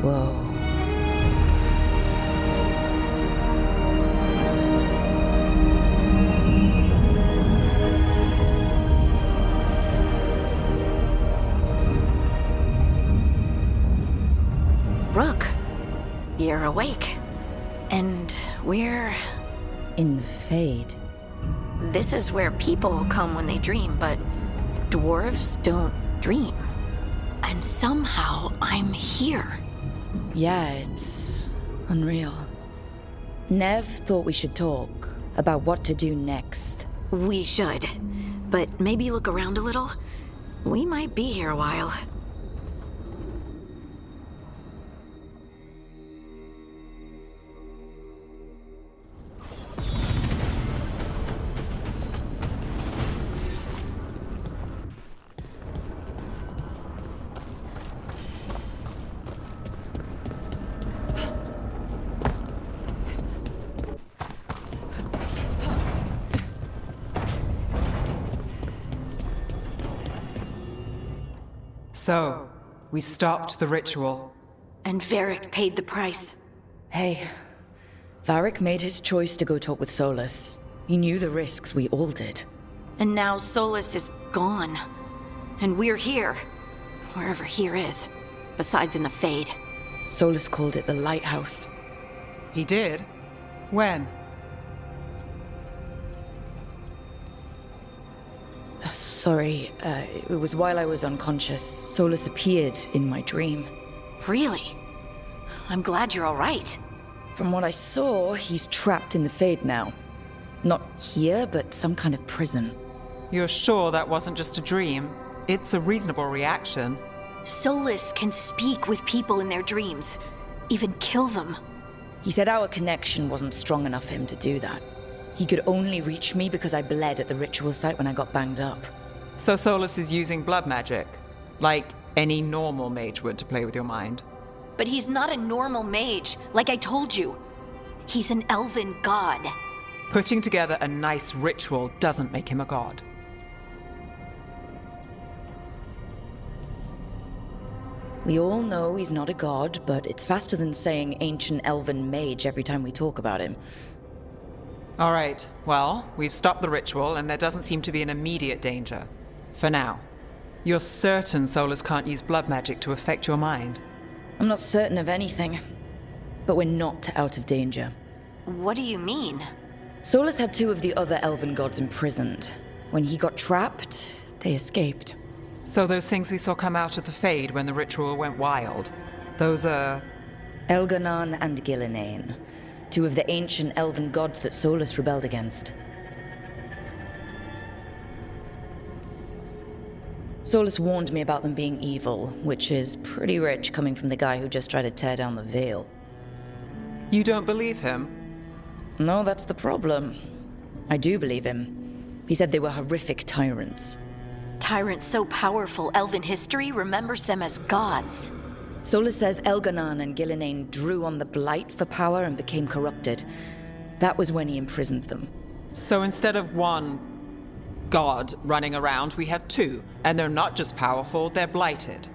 Whoa. Rook, you're awake. And we're... In the Fade. This is where people come when they dream, but dwarves don't dream. And somehow I'm here. Yeah, it's unreal. Nev thought we should talk about what to do next. We should. But maybe look around a little. We might be here a while. So, we stopped the ritual. And Varric paid the price. Hey, Varric made his choice to go talk with Solus. He knew the risks, we all did. And now Solus is gone. And we're here. Wherever here is. Besides in the Fade. Solus called it the Lighthouse. He did? When? Sorry, it was while I was unconscious. Solus appeared in my dream. Really? I'm glad you're all right. From what I saw, he's trapped in the Fade now. Not here, but some kind of prison. You're sure that wasn't just a dream? It's a reasonable reaction. Solus can speak with people in their dreams. Even kill them. He said our connection wasn't strong enough for him to do that. He could only reach me because I bled at the ritual site when I got banged up. So Solus is using blood magic? Like any normal mage would to play with your mind? But he's not a normal mage, like I told you. He's an elven god. Putting together a nice ritual doesn't make him a god. We all know he's not a god, but it's faster than saying ancient elven mage every time we talk about him. All right, well, we've stopped the ritual and there doesn't seem to be an immediate danger. For now. You're certain Solus can't use blood magic to affect your mind? I'm not certain of anything, but we're not out of danger. What do you mean? Solus had two of the other elven gods imprisoned. When he got trapped, they escaped. So those things we saw come out of the Fade when the ritual went wild, those are... Elganon and Gillinane, two of the ancient elven gods that Solus rebelled against. Solus warned me about them being evil, which is pretty rich coming from the guy who just tried to tear down the Veil. You don't believe him? No, that's the problem. I do believe him. He said they were horrific tyrants. Tyrants so powerful, elven history remembers them as gods. Solus says Elganon and Gillinane drew on the Blight for power and became corrupted. That was when he imprisoned them. So instead of one god running around, we have two. And they're not just powerful, they're blighted.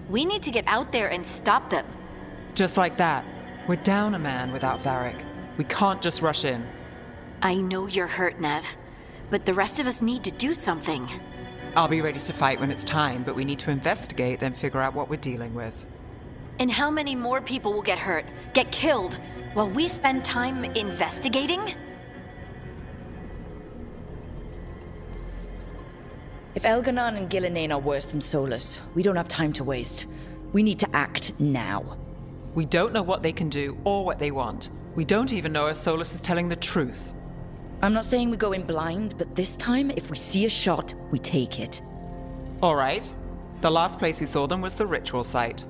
We need to get out there and stop them. Just like that. We're down a man without Varric. We can't just rush in. I know you're hurt, Nev, but the rest of us need to do something. I'll be ready to fight when it's time, but we need to investigate, then figure out what we're dealing with. And how many more people will get hurt, get killed, while we spend time investigating? If Elganon and Gillinane are worse than Solus, we don't have time to waste. We need to act now. We don't know what they can do or what they want. We don't even know if Solus is telling the truth. I'm not saying we go in blind, but this time, if we see a shot, we take it. All right. The last place we saw them was the ritual site.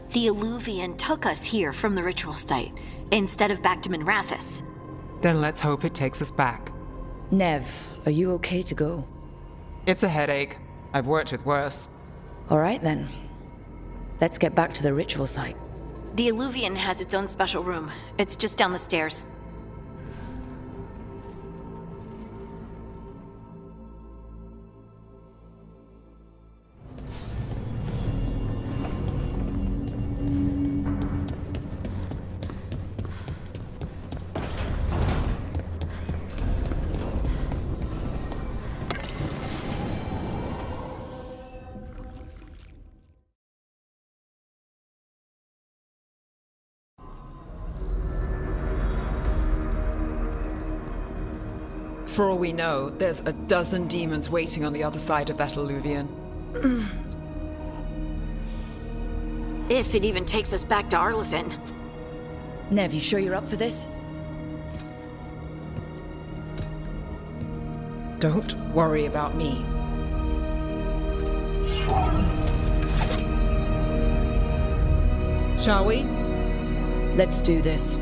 The Illuvian took us here from the ritual site, instead of back to Minrathous. Then let's hope it takes us back. Nev, are you okay to go? It's a headache. I've worked with worse. All right then. Let's get back to the ritual site. The Illuvian has its own special room. It's just down the stairs. For all we know, there's a dozen demons waiting on the other side of that alluvion. If it even takes us back to Arlethan. Nev, you sure you're up for this? Don't worry about me. Shall we? Let's do this.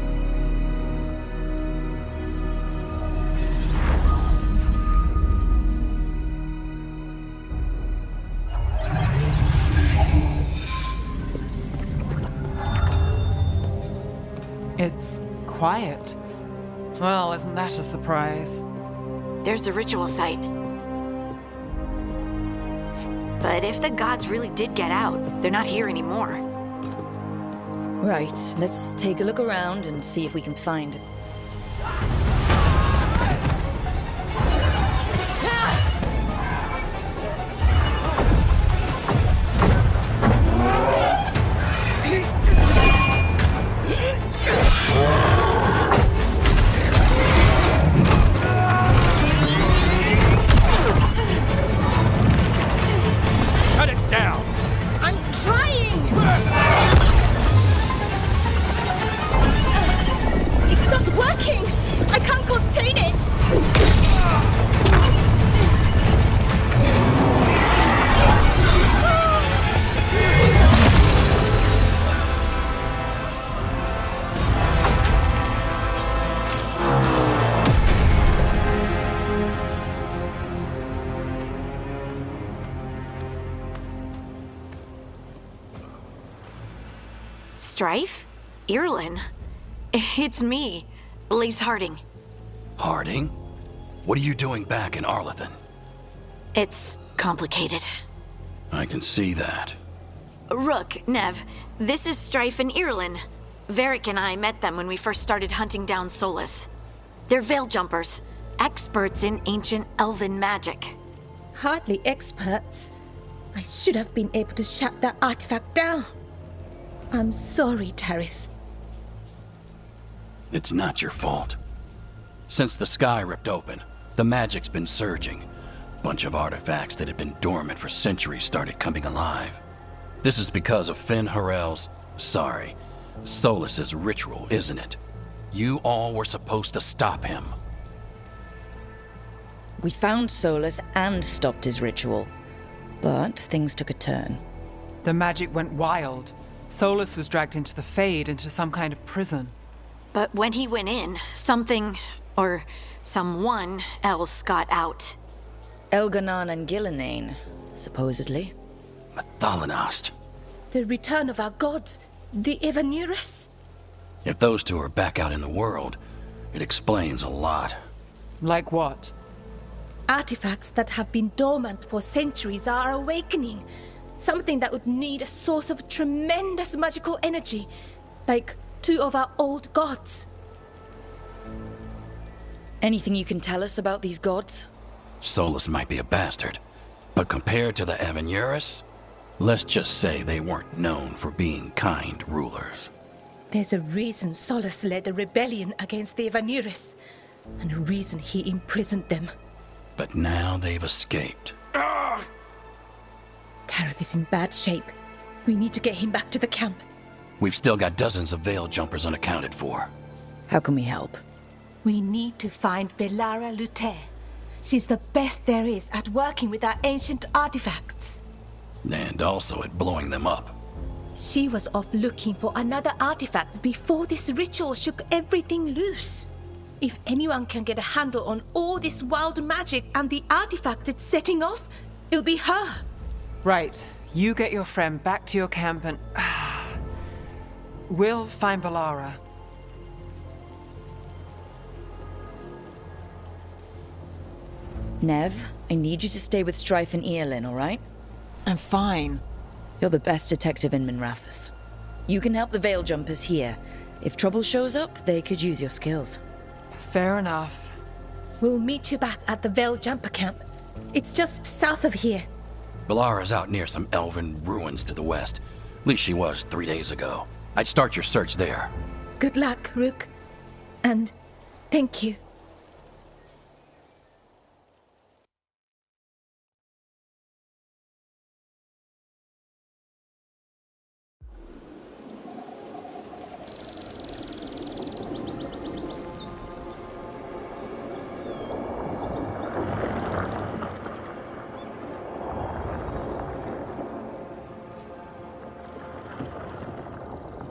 It's quiet. Well, isn't that a surprise? There's the ritual site. But if the gods really did get out, they're not here anymore. Right, let's take a look around and see if we can find it. Shut it down! I'm trying! It's not working! I can't contain it! Strife? Irlin? It's me, Lace Harding. Harding? What are you doing back in Arlethan? It's complicated. I can see that. Rook, Nev, this is Strife and Irlin. Varric and I met them when we first started hunting down Solus. They're veil jumpers, experts in ancient elven magic. Hardly experts. I should have been able to shut that artifact down. I'm sorry, Tarith. It's not your fault. Since the sky ripped open, the magic's been surging. Bunch of artifacts that had been dormant for centuries started coming alive. This is because of Finn Harel's, Solus's ritual, isn't it? You all were supposed to stop him. We found Solus and stopped his ritual, but things took a turn. The magic went wild. Solus was dragged into the Fade, into some kind of prison. But when he went in, something, or someone else got out. Elganan and Gillenane, supposedly. Mathalanost. The return of our gods, the Evanurus. If those two are back out in the world, it explains a lot. Like what? Artifacts that have been dormant for centuries are awakening. Something that would need a source of tremendous magical energy, like two of our old gods. Anything you can tell us about these gods? Solus might be a bastard, but compared to the Evanurus, let's just say they weren't known for being kind rulers. There's a reason Solus led a rebellion against the Evanurus, and a reason he imprisoned them. But now they've escaped. Tarith is in bad shape. We need to get him back to the camp. We've still got dozens of veil jumpers unaccounted for. How can we help? We need to find Belara Luthe. She's the best there is at working with our ancient artifacts. And also at blowing them up. She was off looking for another artifact before this ritual shook everything loose. If anyone can get a handle on all this wild magic and the artifacts it's setting off, it'll be her. Right. You get your friend back to your camp and... we'll find Belara. Nev, I need you to stay with Strife and Eolin, all right? I'm fine. You're the best detective in Minrathous. You can help the Veil Jumpers here. If trouble shows up, they could use your skills. Fair enough. We'll meet you back at the Veil Jumper camp. It's just south of here. Belara's out near some elven ruins to the west. At least she was 3 days ago. I'd start your search there. Good luck, Rook. And thank you.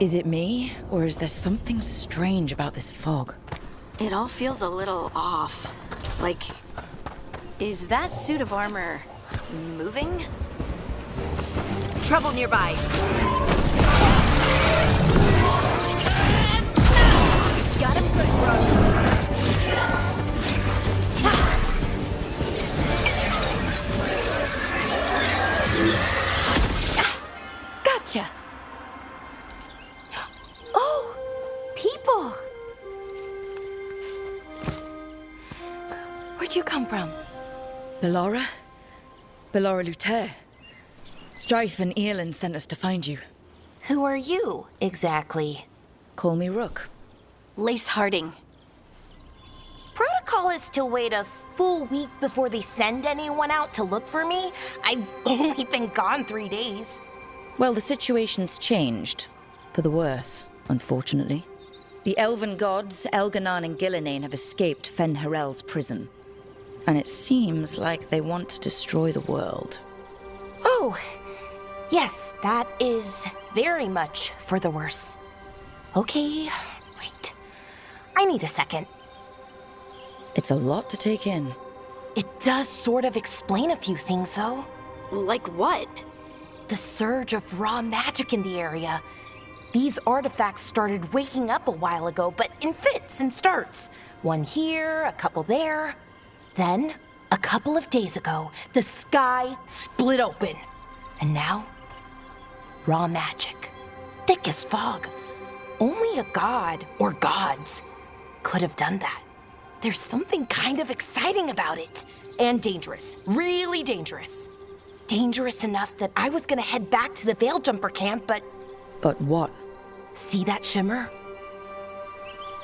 Is it me, or is there something strange about this fog? It all feels a little off. Like, is that suit of armor moving? Trouble nearby. Got him good, bro. Gotcha. Oh, people. Where'd you come from? Bellora? Bellora Luther. Strife and Earlin sent us to find you. Who are you, exactly? Call me Rook. Lace Harding. Protocol is to wait a full week before they send anyone out to look for me. I've only been gone 3 days. Well, the situation's changed. For the worse, unfortunately. The elven gods, Elganan and Gillinane, have escaped Fen Harel's prison. And it seems like they want to destroy the world. Oh, yes, that is very much for the worse. Okay, wait. I need a second. It's a lot to take in. It does sort of explain a few things, though. Like what? The surge of raw magic in the area. These artifacts started waking up a while ago, but in fits and starts. One here, a couple there. Then, a couple of days ago, the sky split open. And now, raw magic. Thick as fog. Only a god, or gods, could have done that. There's something kind of exciting about it. And dangerous. Really dangerous. Dangerous enough that I was gonna head back to the Veilguard camp, but... But what? See that shimmer?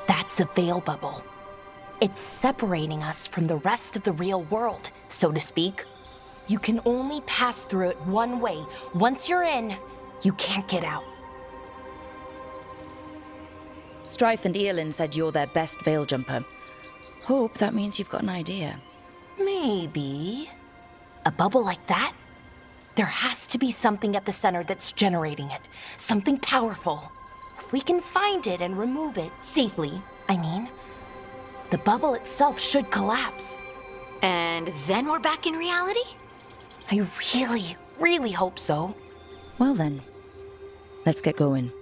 That's a veil bubble. It's separating us from the rest of the real world, so to speak. You can only pass through it one way. Once you're in, you can't get out. Strife and Earlin said you're their best veil jumper. Hope that means you've got an idea. Maybe. A bubble like that? There has to be something at the center that's generating it. Something powerful. If we can find it and remove it, safely, I mean, the bubble itself should collapse. And then we're back in reality? I really, really hope so. Well then, let's get going.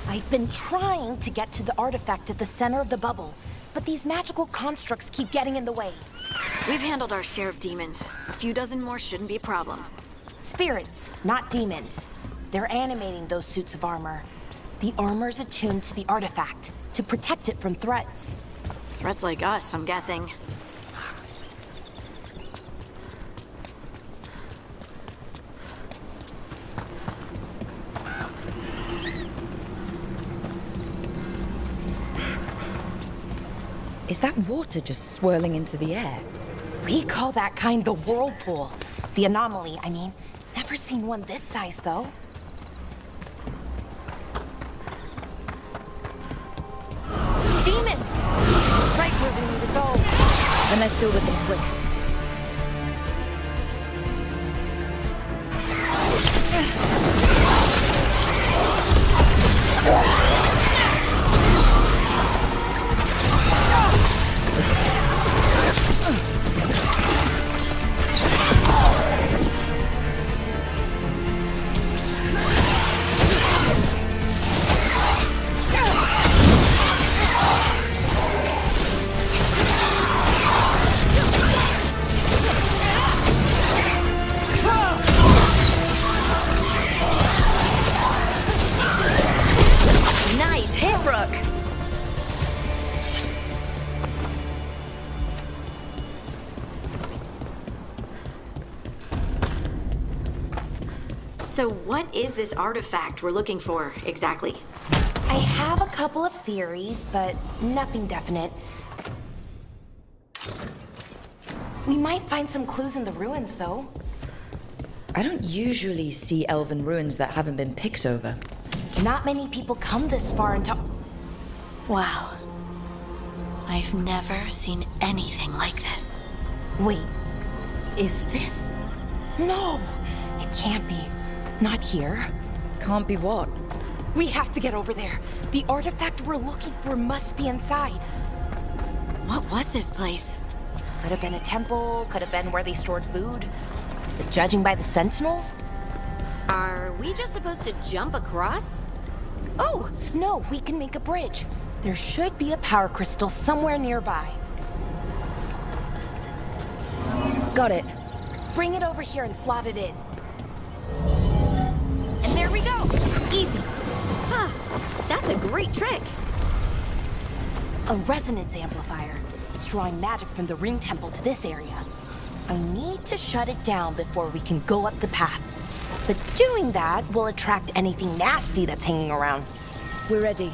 I've been trying to get to the artifact at the center of the bubble, but these magical constructs keep getting in the way. We've handled our share of demons. A few dozen more shouldn't be a problem. Spirits, not demons. They're animating those suits of armor. The armor's attuned to the artifact to protect it from threats. Threats like us, I'm guessing. Is that water just swirling into the air? We call that kind the whirlpool. The anomaly, I mean. Never seen one this size, though. Demons! Right where we need to go. Then let's deal with them quick. Nice hit, Rook! So what is this artifact we're looking for, exactly? I have a couple of theories, but nothing definite. We might find some clues in the ruins, though. I don't usually see elven ruins that haven't been picked over. Not many people come this far into... Wow. I've never seen anything like this. Wait, is this? No, it can't be. Not here. Can't be what? We have to get over there. The artifact we're looking for must be inside. What was this place? Could have been a temple, could have been where they stored food. But judging by the sentinels? Are we just supposed to jump across? Oh, no, we can make a bridge. There should be a power crystal somewhere nearby. Got it. Bring it over here and slot it in. And there we go! Easy. Huh. That's a great trick. A resonance amplifier. It's drawing magic from the ring temple to this area. I need to shut it down before we can go up the path. But doing that will attract anything nasty that's hanging around. We're ready.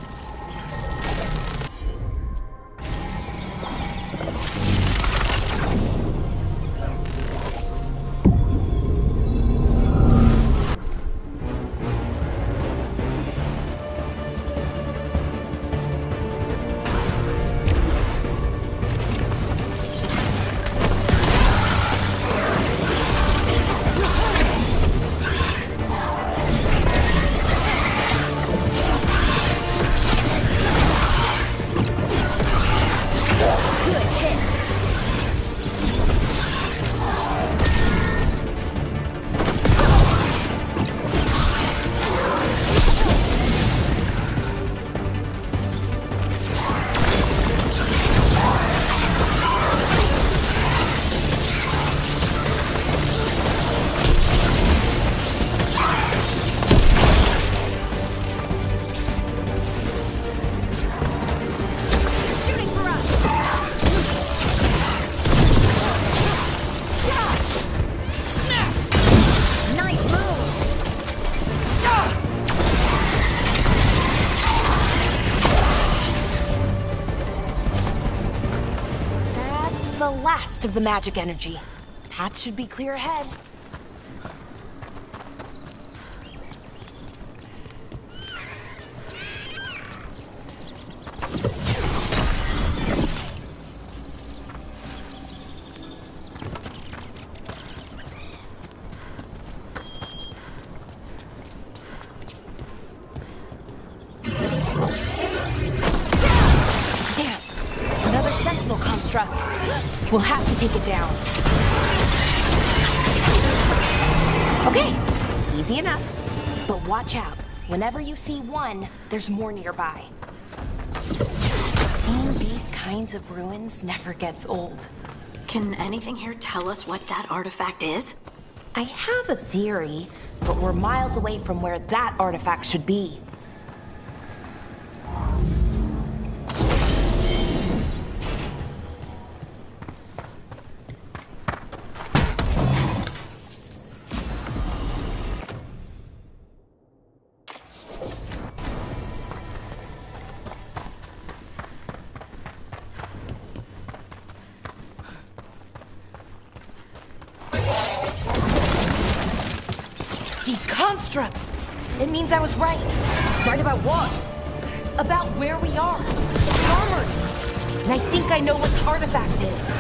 The last of the magic energy. Path should be clear ahead. Damn! Another sentinel construct. We'll have to take it down. Okay, easy enough. But watch out. Whenever you see one, there's more nearby. Seeing these kinds of ruins never gets old. Can anything here tell us what that artifact is? I have a theory, but we're miles away from where that artifact should be. These constructs! It means I was right. Right about what? About where we are. It's armored. And I think I know what the artifact is.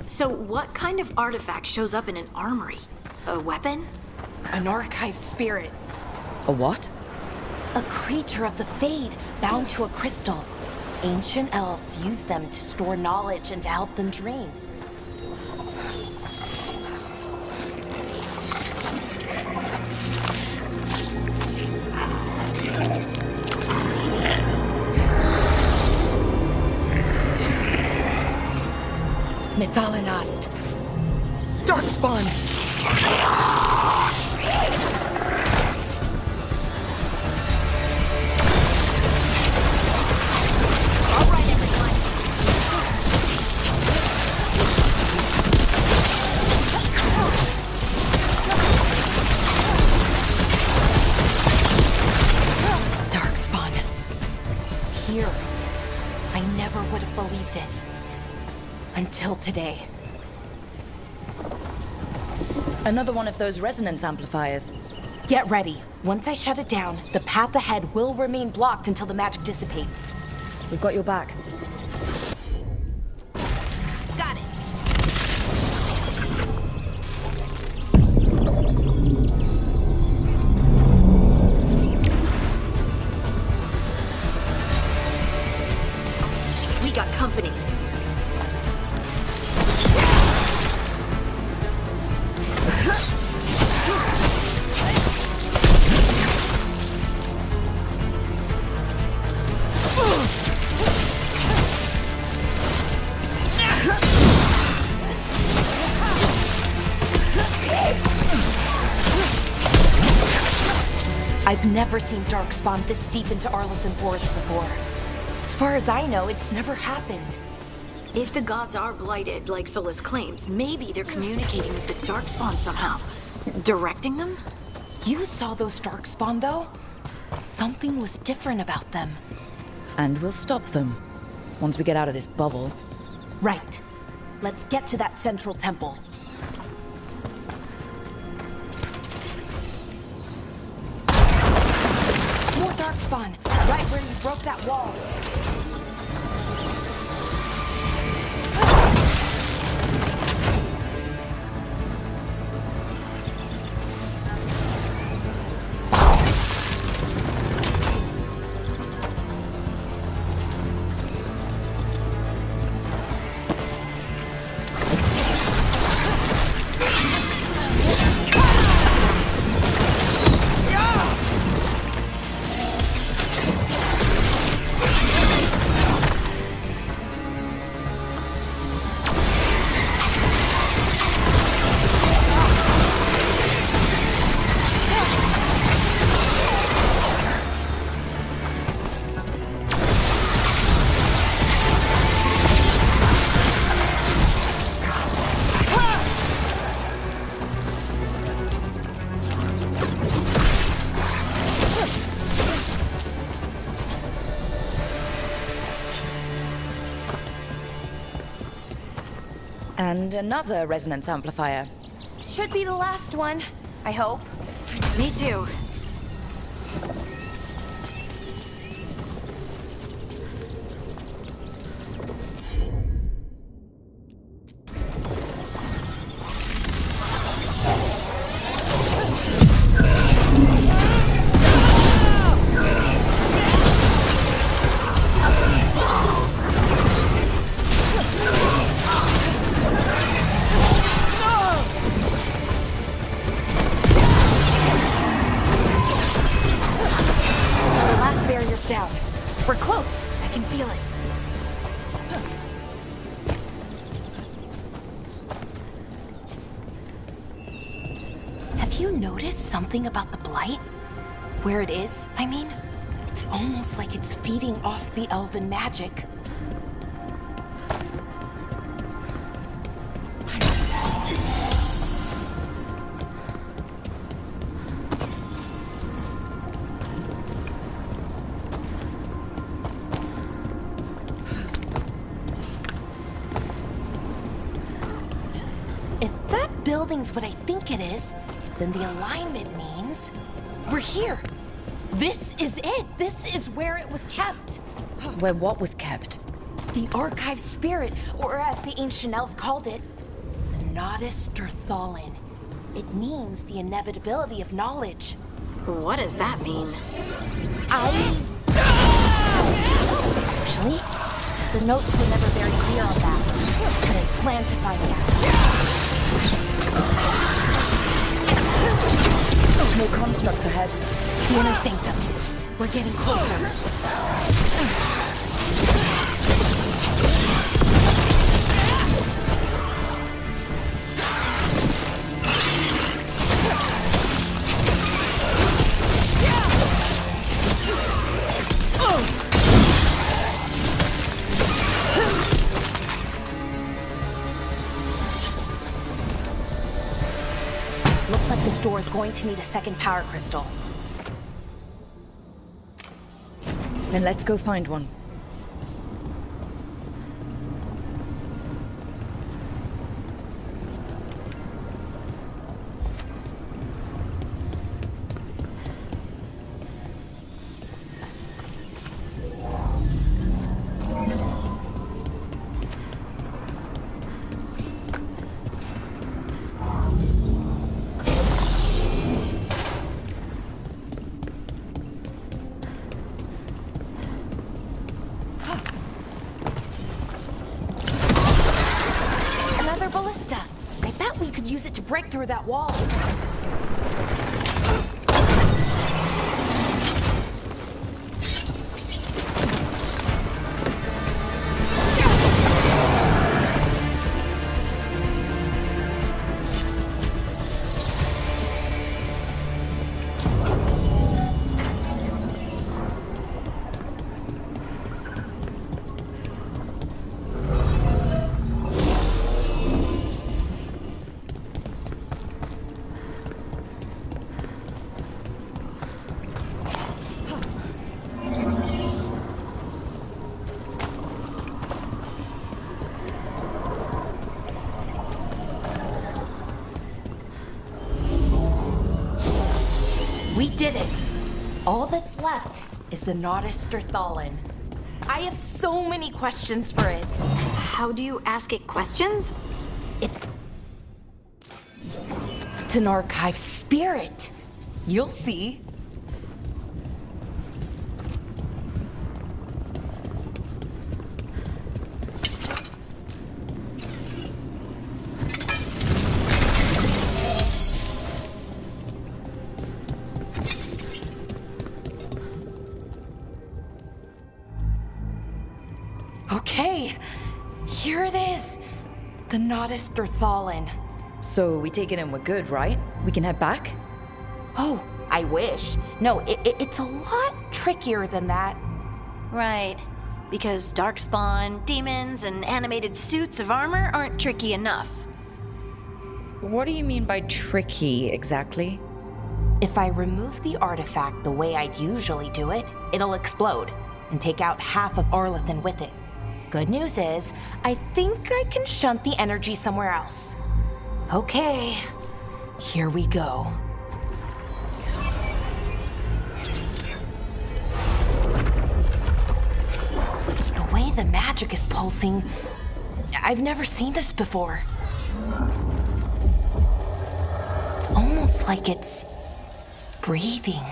So what kind of artifact shows up in an armory? A weapon? An archive spirit. A what? A creature of the Fade, bound to a crystal. Ancient elves use them to store knowledge and to help them dream. Until today. Another one of those resonance amplifiers. Get ready. Once I shut it down, the path ahead will remain blocked until the magic dissipates. We've got your back. Got it. We got company. I've never seen Darkspawn this deep into Arlington Forest before. As far as I know, it's never happened. If the gods are blighted, like Solus claims, maybe they're communicating with the Darkspawn somehow. Directing them? You saw those Darkspawn, though? Something was different about them. And we'll stop them. Once we get out of this bubble. Right. Let's get to that central temple. More Darkspawn, right where you broke that wall. And another resonance amplifier. Should be the last one, I hope. Me too. Down. We're close. I can feel it. Have you noticed something about the blight? Where it is, I mean? It's almost like it's feeding off the elven magic. Building's what I think it is, then the alignment means we're here. This is it. This is where it was kept. Where what was kept? The archive spirit, or as the ancient elves called it, the Nodus Derthalin. It means the inevitability of knowledge. What does that mean? Actually, the notes were never very clear on that, but I plan to find out. More constructs ahead. The inner sanctum. We're getting closer. Looks like this door is going to need a second power crystal. Then let's go find one. break through that wall. We did it! All that's left is the Nodus Derthalin. I have so many questions for it. How do you ask it questions? It's an archive spirit. You'll see. Okay, here it is. The Nodus Derthalin. So we take it and we're good, right? We can head back? Oh, I wish. No, it's a lot trickier than that. Right. Because darkspawn, demons, and animated suits of armor aren't tricky enough. What do you mean by tricky, exactly? If I remove the artifact the way I'd usually do it, it'll explode and take out half of Arlethan with it. Good news is, I think I can shunt the energy somewhere else. Okay, here we go. The way the magic is pulsing, I've never seen this before. It's almost like it's breathing.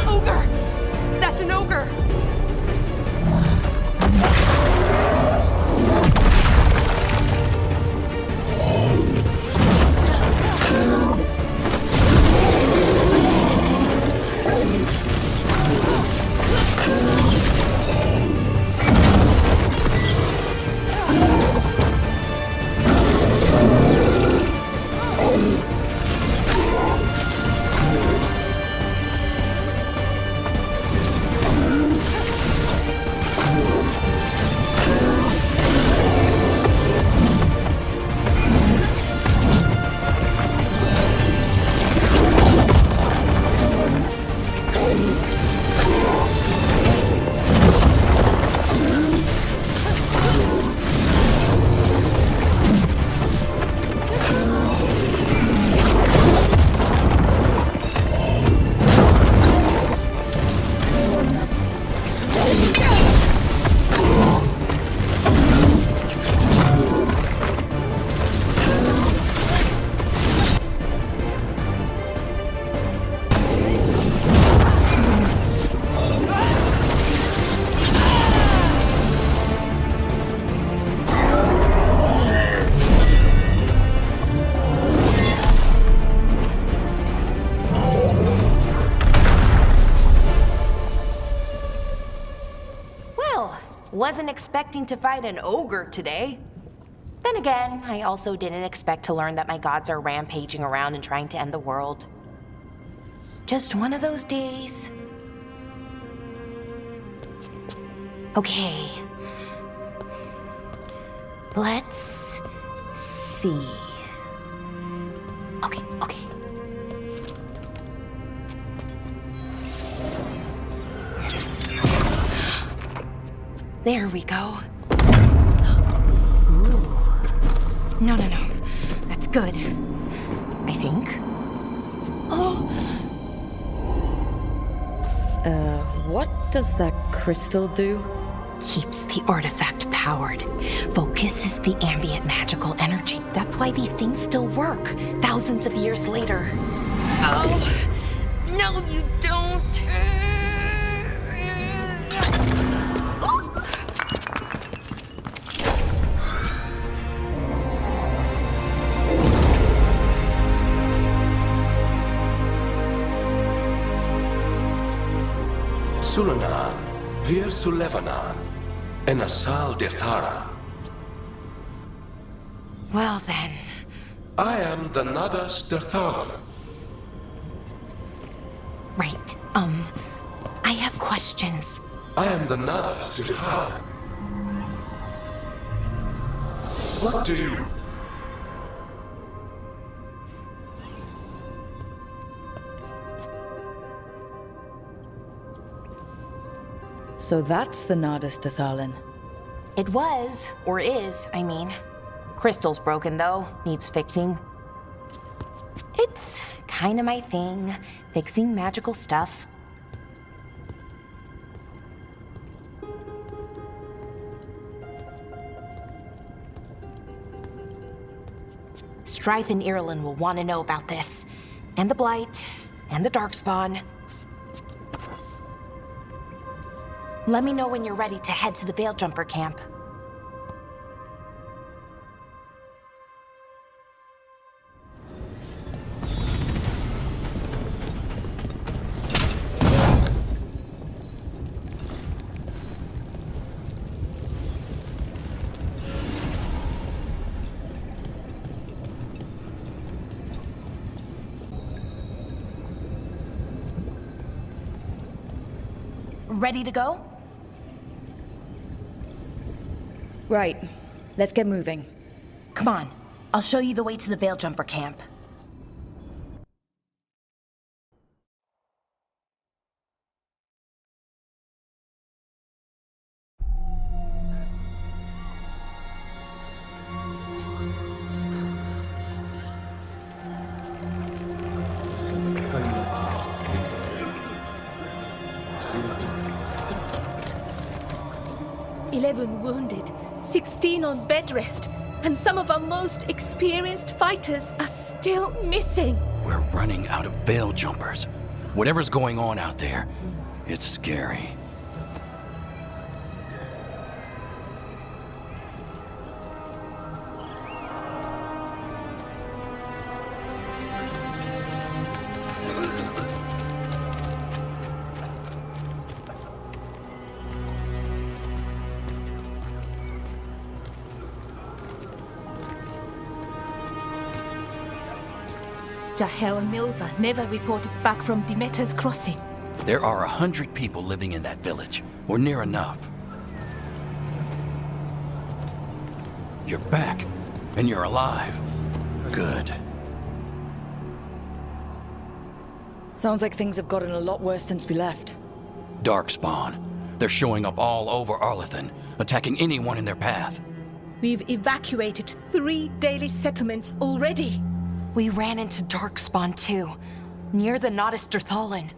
Ogre! That's an ogre! Wasn't expecting to fight an ogre today. Then again, I also didn't expect to learn that my gods are rampaging around and trying to end the world. Just one of those days. Okay. Let's see. Okay. There we go. Ooh. No. That's good. I think. Oh! What does that crystal do? Keeps the artifact power. powered. Focuses the ambient magical energy. That's why these things still work, thousands of years later. Oh, no, you don't. Sulanan, Vir Sulevanan, and Asal Dirthara. Well then. I am the Nadas Dirthalan. Right, I have questions. I am the Nadas Dirthalan. What do you... So that's the Nardis Dathalin. It was, or is, I mean. Crystal's broken though, needs fixing. It's kinda my thing, fixing magical stuff. Strife and Ireland will want to know about this. And the Blight, and the Darkspawn. Let me know when you're ready to head to the Veilgjumper camp. Ready to go? Right. Let's get moving. Come on. I'll show you the way to the Veilgjumper camp. Wounded, 16 on bed rest, and some of our most experienced fighters are still missing. We're running out of Veiljumpers. Whatever's going on out there, it's scary. Jahel and Milva never reported back from Demeter's crossing. There are 100 people living in that village, or near enough. You're back, and you're alive. Good. Sounds like things have gotten a lot worse since we left. Darkspawn. They're showing up all over Arlathan, attacking anyone in their path. We've evacuated 3 daily settlements already. We ran into Darkspawn too, near the Nardis Dirthalin.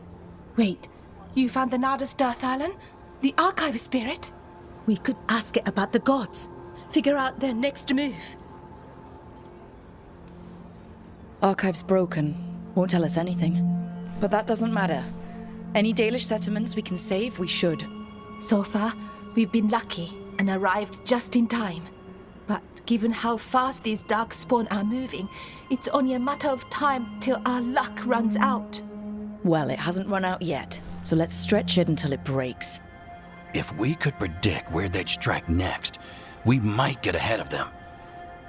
Wait, you found the Nardis Dirthalin? The archive spirit? We could ask it about the gods. Figure out their next move. Archive's broken. Won't tell us anything. But that doesn't matter. Any Dalish settlements we can save, we should. So far, we've been lucky and arrived just in time. But given how fast these Darkspawn are moving, it's only a matter of time till our luck runs out. Well, it hasn't run out yet, so let's stretch it until it breaks. If we could predict where they'd strike next, we might get ahead of them.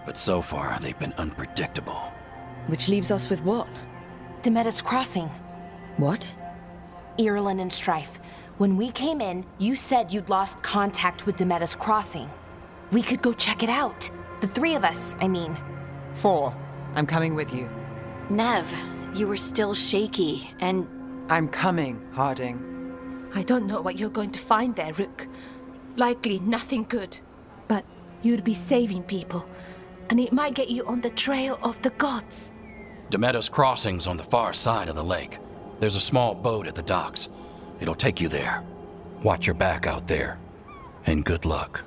But so far, they've been unpredictable. Which leaves us with what? Demeter's crossing. What? Ireland and Strife. When we came in, you said you'd lost contact with Demeter's crossing. We could go check it out. The 3 of us, I mean. 4. I'm coming with you. Nev, you were still shaky, and... I'm coming, Harding. I don't know what you're going to find there, Rook. Likely nothing good. But you'd be saving people, and it might get you on the trail of the gods. Demeter's crossing's on the far side of the lake. There's a small boat at the docks. It'll take you there. Watch your back out there. And good luck.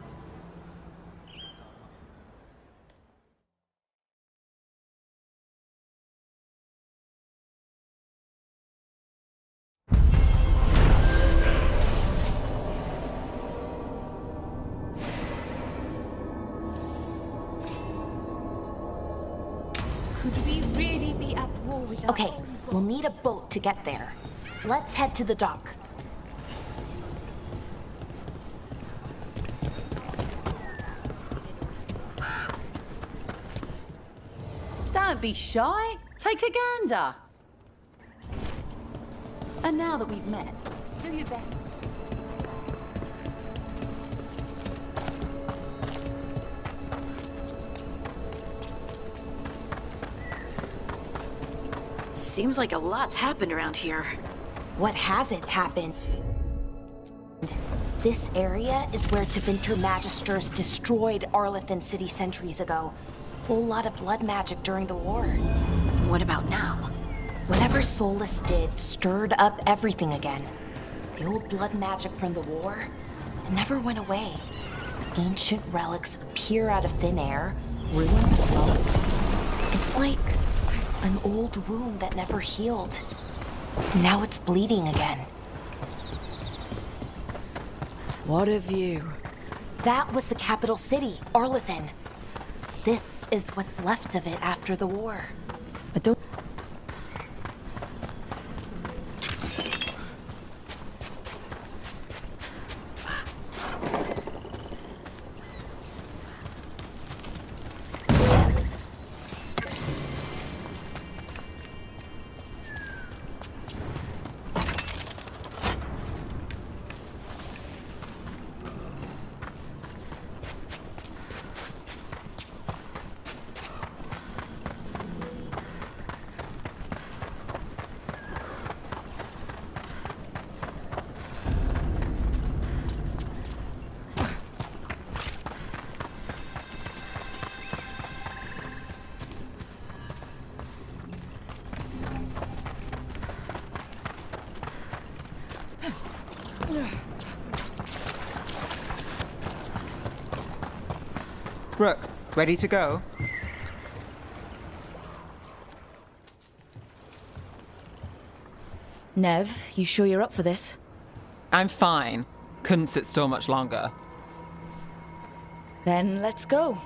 Okay, we'll need a boat to get there. Let's head to the dock. Don't be shy. Take a gander. And now that we've met, do your best. Seems like a lot's happened around here. What hasn't happened? This area is where Tevinter Magisters destroyed Arlethan City centuries ago. Whole lot of blood magic during the war. What about now? Whatever Solus did stirred up everything again. The old blood magic from the war, it never went away. Ancient relics appear out of thin air, ruins float. It's like an old wound that never healed. And now it's bleeding again. What a view. That was the capital city, Arlethan. This is what's left of it after the war. I don't... Rook, ready to go? Nev, you sure you're up for this? I'm fine. Couldn't sit still much longer. Then let's go.